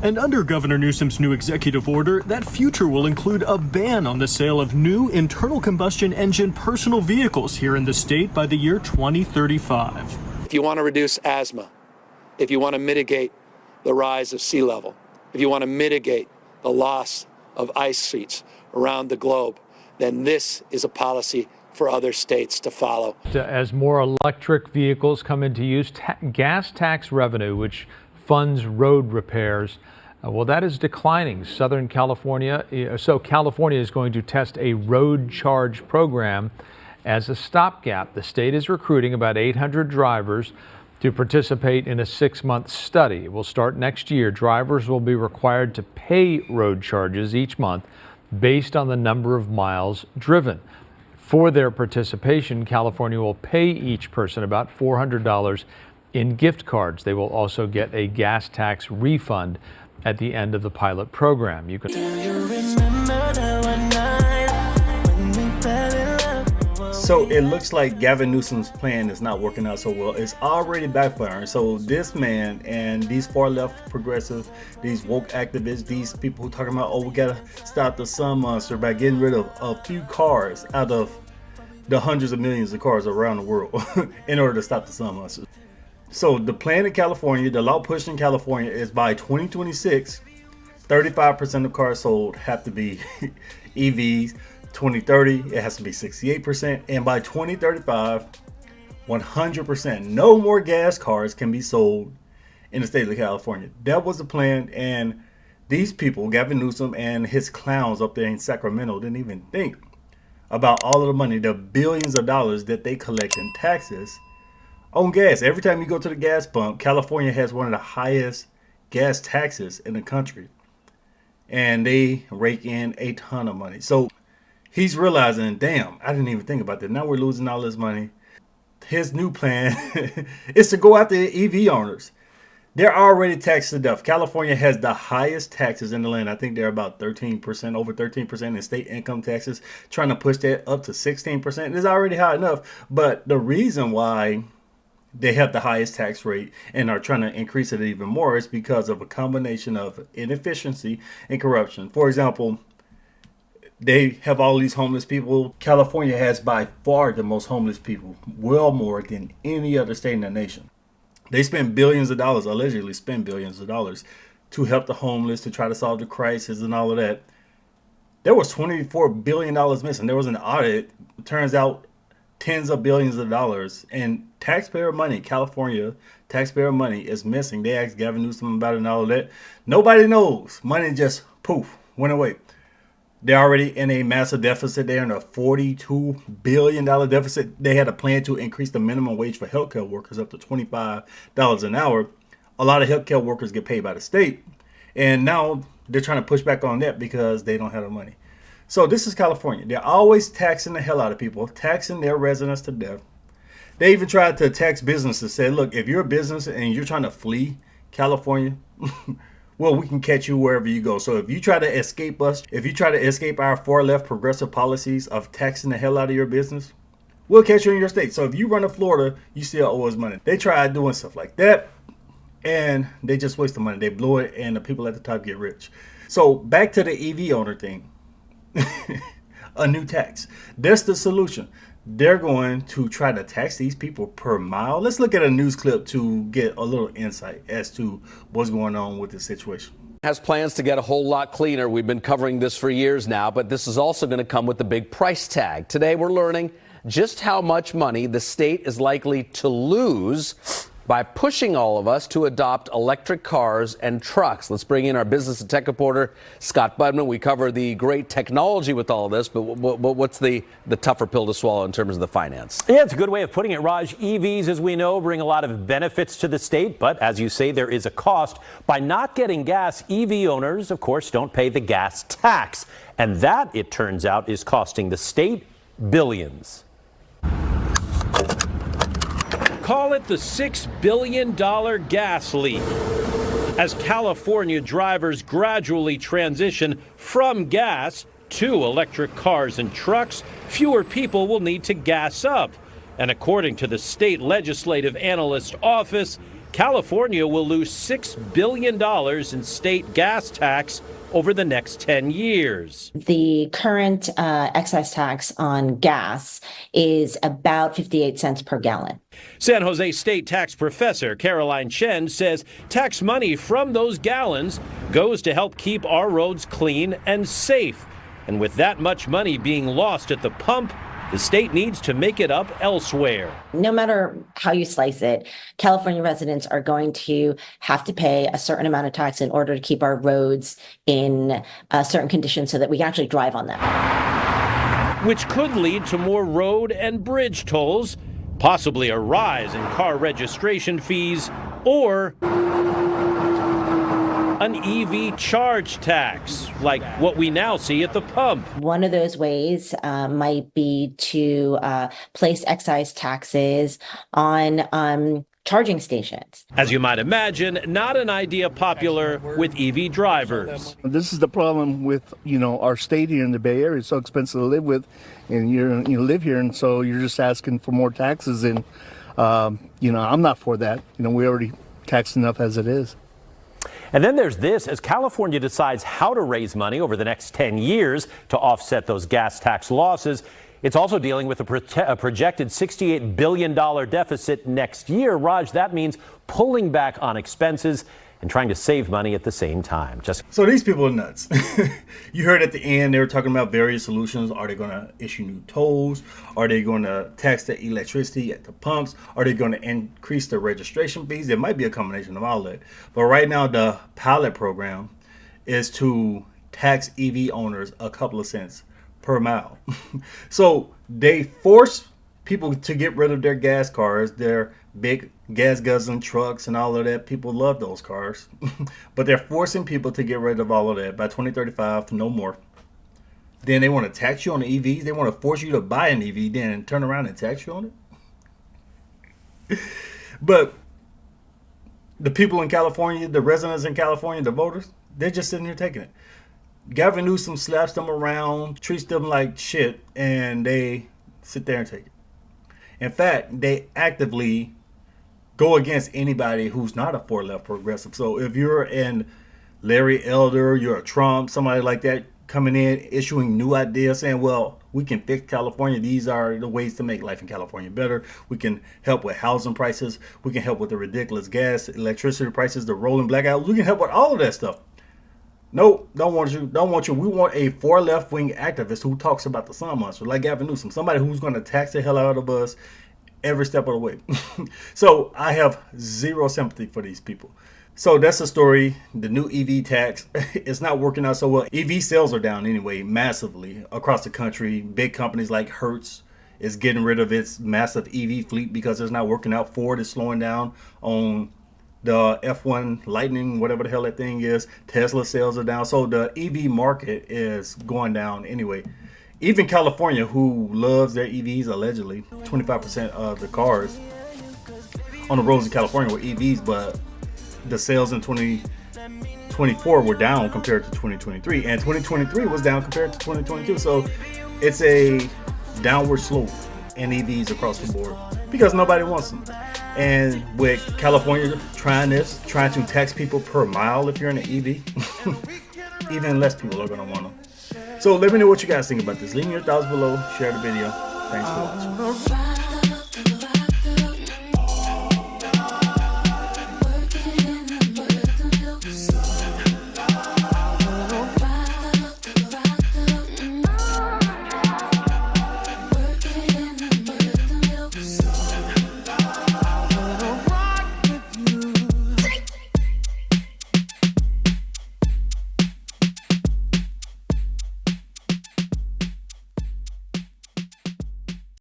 And under Governor Newsom's new executive order, that future will include a ban on the sale of new internal combustion engine personal vehicles here in the state by the year 2035. If you want to reduce asthma, if you want to mitigate the rise of sea level, if you want to mitigate the loss of ice sheets around the globe, then this is a policy for other states to follow. As more electric vehicles come into use, gas tax revenue, which funds road repairs, well, that is declining. Southern California, so California is going to test a road charge program as a stopgap. The state is recruiting about 800 drivers to participate in a 6-month study. It will start next year. Drivers will be required to pay road charges each month based on the number of miles driven. For their participation, California will pay each person about $400 in gift cards. They will also get a gas tax refund at the end of the pilot program. You can. So it looks like Gavin Newsom's plan is not working out so well. It's already backfiring. So this man and these far left progressives, these woke activists, these people who talking about, oh, we gotta stop the sun monster by getting rid of a few cars out of the hundreds of millions of cars around the world in order to stop the sun monster. So the plan in California, the law pushed in California, is by 2026, 35% of cars sold have to be EVs. 2030, it has to be 68%. And by 2035, 100%. No more gas cars can be sold in the state of California. That was the plan. And these people, Gavin Newsom and his clowns up there in Sacramento, didn't even think about all of the money, the billions of dollars that they collect in taxes on gas. Every time you go to the gas pump, California has one of the highest gas taxes in the country. And they rake in a ton of money. So he's realizing, damn, I didn't even think about that. Now we're losing all this money. His new plan is to go after EV owners. They're already taxed to death. California has the highest taxes in the land. I think they're about 13%, over 13% in state income taxes, trying to push that up to 16%. It's already high enough. But the reason why they have the highest tax rate and are trying to increase it even more is because of a combination of inefficiency and corruption. For example, they have all these homeless people. California has by far the most homeless people, well more than any other state in the nation. They spend billions of dollars, allegedly spend billions of dollars to help the homeless, to try to solve the crisis and all of that. There was $24 billion missing. There was an audit. It turns out tens of billions of dollars and taxpayer money, California taxpayer money is missing. They asked Gavin Newsom about it and all of that. Nobody knows. Money just poof, went away. They're already in a massive deficit. They're in a $42 billion deficit. They had a plan to increase the minimum wage for healthcare workers up to $25 an hour. A lot of healthcare workers get paid by the state. And now they're trying to push back on that because they don't have the money. So this is California. They're always taxing the hell out of people, taxing their residents to death. They even tried to tax businesses, say, look, if you're a business and you're trying to flee California, well, we can catch you wherever you go. So if you try to escape us, if you try to escape our far left progressive policies of taxing the hell out of your business, we'll catch you in your state. So if you run to Florida, you still owe us money. They tried doing stuff like that, and they just waste the money. They blow it, and the people at the top get rich. So back to the EV owner thing. A new tax. That's the solution. They're going to try to tax these people per mile. Let's look at a news clip to get a little insight as to what's going on with the situation. Has plans to get a whole lot cleaner. We've been covering this for years now, but this is also going to come with a big price tag. Today, we're learning just how much money the state is likely to lose by pushing all of us to adopt electric cars and trucks. Let's bring in our business and tech reporter, Scott Budman. We cover the great technology with all of this, but what's the tougher pill to swallow in terms of the finance? Yeah, it's a good way of putting it, Raj. EVs, as we know, bring a lot of benefits to the state, but as you say, there is a cost. By not getting gas, EV owners, of course, don't pay the gas tax. And that, it turns out, is costing the state billions. Call it the $6 billion gas leak. As California drivers gradually transition from gas to electric cars and trucks, fewer people will need to gas up. And according to the state legislative analyst office, California will lose $6 billion in state gas tax over the next 10 years. The current excise tax on gas is about 58 cents per gallon. San Jose State tax professor Caroline Chen says tax money from those gallons goes to help keep our roads clean and safe. And with that much money being lost at the pump, the state needs to make it up elsewhere. No matter how you slice it, California residents are going to have to pay a certain amount of tax in order to keep our roads in certain conditions so that we can actually drive on them. Which could lead to more road and bridge tolls, possibly a rise in car registration fees, or an EV charge tax, like what we now see at the pump. One of those ways might be to place excise taxes on charging stations. As you might imagine, not an idea popular with EV drivers. This is the problem with, our state here in the Bay Area. It's so expensive to live with, and you live here, and so you're just asking for more taxes. And, I'm not for that. We already tax enough as it is. And then there's this. As California decides how to raise money over the next 10 years to offset those gas tax losses, it's also dealing with a projected $68 billion deficit next year. Raj, that means pulling back on expenses and trying to save money at the same time. So these people are nuts. You heard at the end, they were talking about various solutions. Are they going to issue new tolls? Are they going to tax the electricity at the pumps? Are they going to increase the registration fees? There might be a combination of all that. But right now, the pilot program is to tax EV owners a couple of cents per mile. So they force people to get rid of their gas cars, their big gas guzzling trucks and all of that. People love those cars. But they're forcing people to get rid of all of that by 2035, no more. Then they want to tax you on the EVs. They want to force you to buy an EV, then turn around and tax you on it. But the people in California, the residents in California, the voters, they're just sitting here taking it. Gavin Newsom slaps them around, treats them like shit, and they sit there and take it. In fact, they actively go against anybody who's not a far-left progressive. So if you're an Larry Elder, you're a Trump, somebody like that coming in, issuing new ideas, saying, well, we can fix California. These are the ways to make life in California better. We can help with housing prices. We can help with the ridiculous gas, electricity prices, the rolling blackouts. We can help with all of that stuff. No, don't want you. We want a far left-wing activist who talks about the sun monster, like Gavin Newsom, somebody who's going to tax the hell out of us every step of the way. So I have zero sympathy for these people. So that's the story. The new EV tax, it's not working out so well. EV sales are down anyway, massively across the country. Big companies like Hertz is getting rid of its massive EV fleet because it's not working out. Ford is slowing down on the F1 Lightning, whatever the hell that thing is. Tesla sales are down. So the EV market is going down anyway. Even California, who loves their EVs, allegedly, 25% of the cars on the roads in California were EVs, but the sales in 2024 were down compared to 2023. And 2023 was down compared to 2022. So it's a downward slope in EVs across the board because nobody wants them. And with California trying to tax people per mile if you're in an EV, even less people are going to want them. So let me know what you guys think about this. Leave me your thoughts below. Share the video. Thanks for watching.